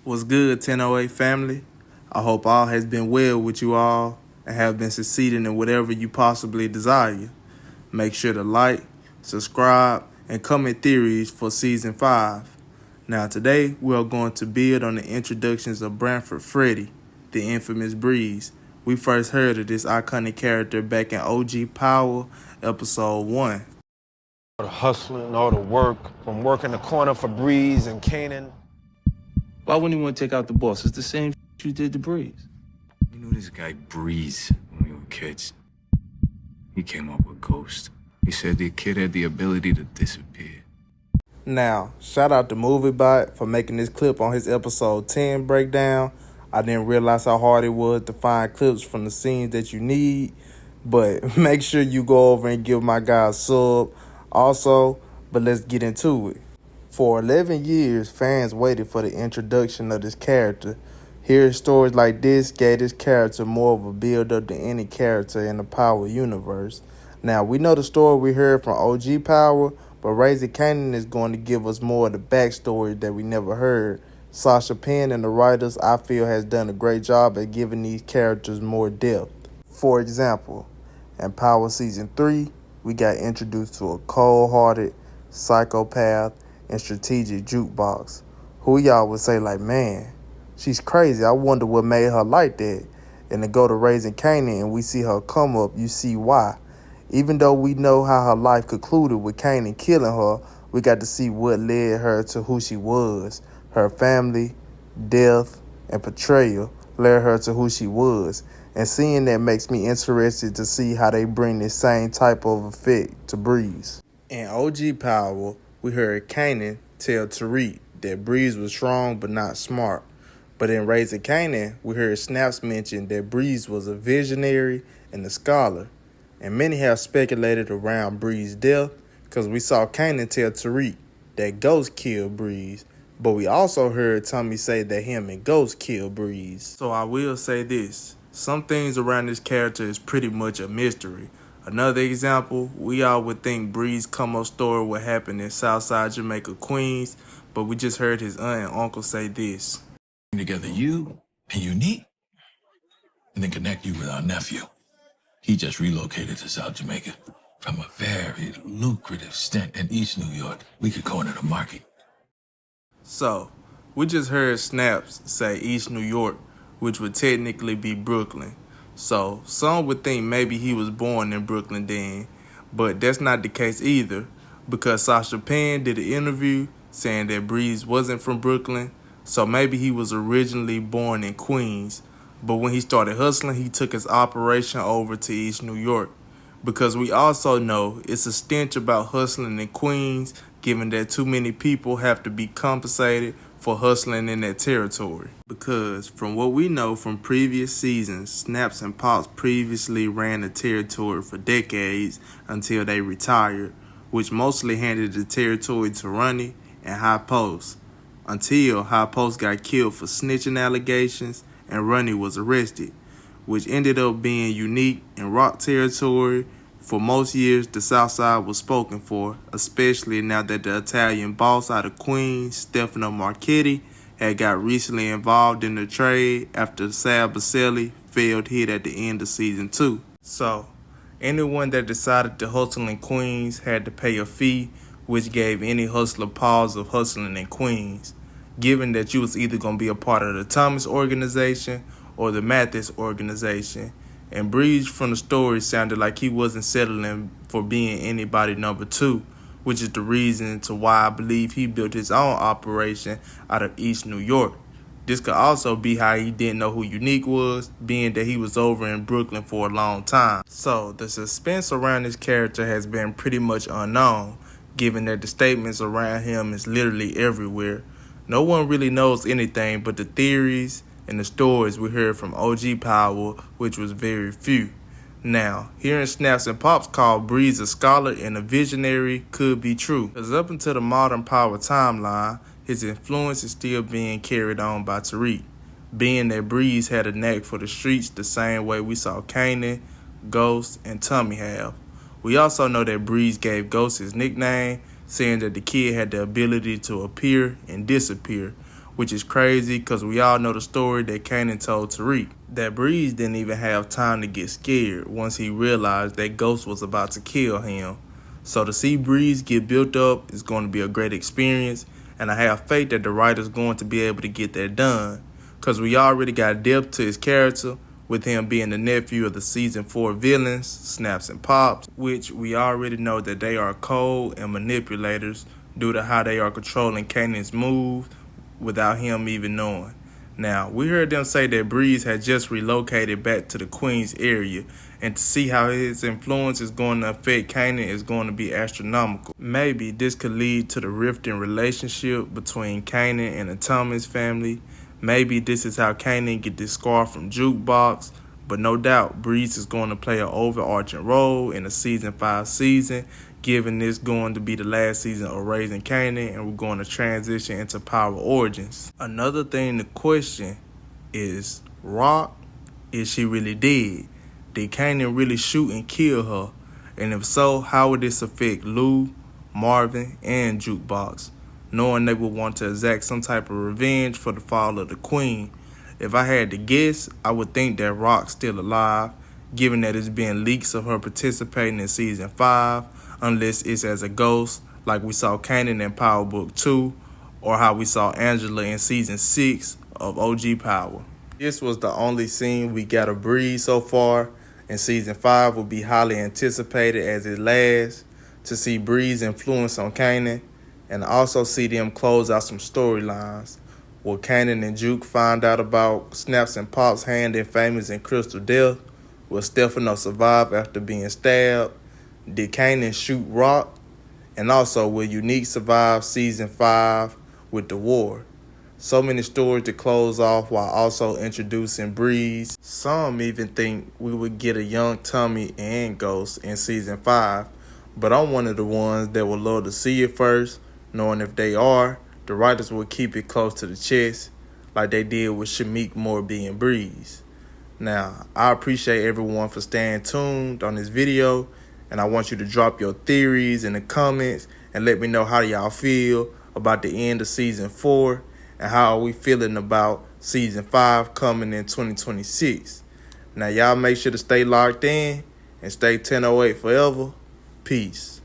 What's good, 1008 family? I hope all has been well with you all and have been succeeding in whatever you possibly desire. Make sure to like, subscribe, and comment theories for Season 5. Now today, we are going to build on the introductions of Branford Freddy, the infamous Breeze. We first heard of this iconic character back in OG Power, Episode 1. All the hustling, all the work, from working the corner for Breeze and Kanan. Why wouldn't you want to take out the boss? It's the same you did to Breeze. We knew this guy Breeze when we were kids. He came up with Ghost. He said the kid had the ability to disappear. Now, shout out to MovieBot for making this clip on his episode 10 breakdown. I didn't realize how hard it was to find clips from the scenes that you need, but make sure you go over and give my guy a sub also, but let's get into it. For 11 years, fans waited for the introduction of this character. Hearing stories like this gave this character more of a build-up than any character in the Power universe. Now, we know the story we heard from OG Power, but Raising Kanan is going to give us more of the backstory that we never heard. Sasha Penn and the writers, I feel, has done a great job at giving these characters more depth. For example, in Power Season 3, we got introduced to a cold-hearted, psychopath, and strategic jukebox, who y'all would say like, man, she's crazy. I wonder what made her like that. And to go to Raising Kanan and we see her come up, you see why. Even though we know how her life concluded with Kanan killing her, we got to see what led her to who she was. Her family, death, and betrayal led her to who she was. And seeing that makes me interested to see how they bring this same type of effect to Breeze. In OG Power, we heard Kanan tell Tariq that Breeze was strong but not smart. But in Raising Kanan, we heard Snaps mention that Breeze was a visionary and a scholar. And many have speculated around Breeze's death because we saw Kanan tell Tariq that Ghost killed Breeze. But we also heard Tommy say that him and Ghost killed Breeze. So I will say this. Some things around this character is pretty much a mystery. Another example, we all would think Breeze's come-up story would happen in Southside Jamaica, Queens, but we just heard his aunt and uncle say this. Together you and Unique, and then connect you with our nephew. He just relocated to South Jamaica from a very lucrative stint in East New York. We could corner the market. So, we just heard Snaps say East New York, which would technically be Brooklyn. So, some would think maybe he was born in Brooklyn then, but that's not the case either, because Sasha Penn did an interview saying that Breeze wasn't from Brooklyn, so maybe he was originally born in Queens, but when he started hustling, he took his operation over to East New York, because we also know it's a stench about hustling in Queens, given that too many people have to be compensated for hustling in that territory. Because from what we know from previous seasons, Snaps and Pops previously ran the territory for decades until they retired, which mostly handed the territory to Ronnie and High Post, until High Post got killed for snitching allegations and Ronnie was arrested, which ended up being Unique and Rock territory. For most years, the Southside was spoken for, especially now that the Italian boss out of Queens, Stefano Marchetti, had got recently involved in the trade after Sal Baselli failed hit at the end of Season 2. So, anyone that decided to hustle in Queens had to pay a fee, which gave any hustler pause of hustling in Queens, given that you was either going to be a part of the Thomas organization or the Mathis organization. And Breeze from the story sounded like he wasn't settling for being anybody number 2, which is the reason to why I believe he built his own operation out of East New York. This could also be how he didn't know who Unique was, being that he was over in Brooklyn for a long time. So the suspense around this character has been pretty much unknown, given that the statements around him is literally everywhere. No one really knows anything but the theories and the stories we heard from OG Power, which was very few. Now, hearing Snaps and Pops call Breeze a scholar and a visionary could be true, because up until the modern Power timeline, his influence is still being carried on by Tariq, being that Breeze had a knack for the streets the same way we saw Kanan, Ghost, and Tommy have. We also know that Breeze gave Ghost his nickname, saying that the kid had the ability to appear and disappear, which is crazy because we all know the story that Kanan told Tariq, that Breeze didn't even have time to get scared once he realized that Ghost was about to kill him. So to see Breeze get built up is going to be a great experience, and I have faith that the writer's going to be able to get that done, because we already got depth to his character, with him being the nephew of the season 4 villains, Snaps and Pops, which we already know that they are cold and manipulators due to how they are controlling Kanan's moves without him even knowing. Now, we heard them say that Breeze had just relocated back to the Queens area, and to see how his influence is going to affect Kanan is going to be astronomical. Maybe this could lead to the rift in relationship between Kanan and the Thomas family. Maybe this is how Kanan get this scar from Jukebox, but no doubt Breeze is going to play an overarching role in the season 5 season, given this going to be the last season of Raising Kanan, and we're going to transition into Power Origins. Another thing to question is, Rock, is she really dead? Did Kanan really shoot and kill her? And if so, how would this affect Lou, Marvin, and Jukebox, knowing they would want to exact some type of revenge for the fall of the Queen? If I had to guess, I would think that Rock's still alive, given that it's been leaks of her participating in season 5, unless it's as a ghost, like we saw Kanan in Power Book 2, or how we saw Angela in season 6 of OG Power. This was the only scene we got of Breeze so far, and season 5 will be highly anticipated as it lasts, to see Breeze's influence on Kanan, and also see them close out some storylines. Will Kanan and Juke find out about Snaps and Pop's hand in Famous and Crystal death? Will Stefano survive after being stabbed? Did Kanan shoot Rock? And also, will Unique survive season 5 with the war? So many stories to close off while also introducing Breeze. Some even think we would get a young Tommy and Ghost in season 5, but I'm one of the ones that would love to see it first, knowing if they are, the writers will keep it close to the chest, like they did with Shamik Morby and Breeze. Now, I appreciate everyone for staying tuned on this video, and I want you to drop your theories in the comments and let me know how y'all feel about the end of season 4, and how are we feeling about season 5 coming in 2026. Now, y'all make sure to stay locked in and stay 1008 forever. Peace.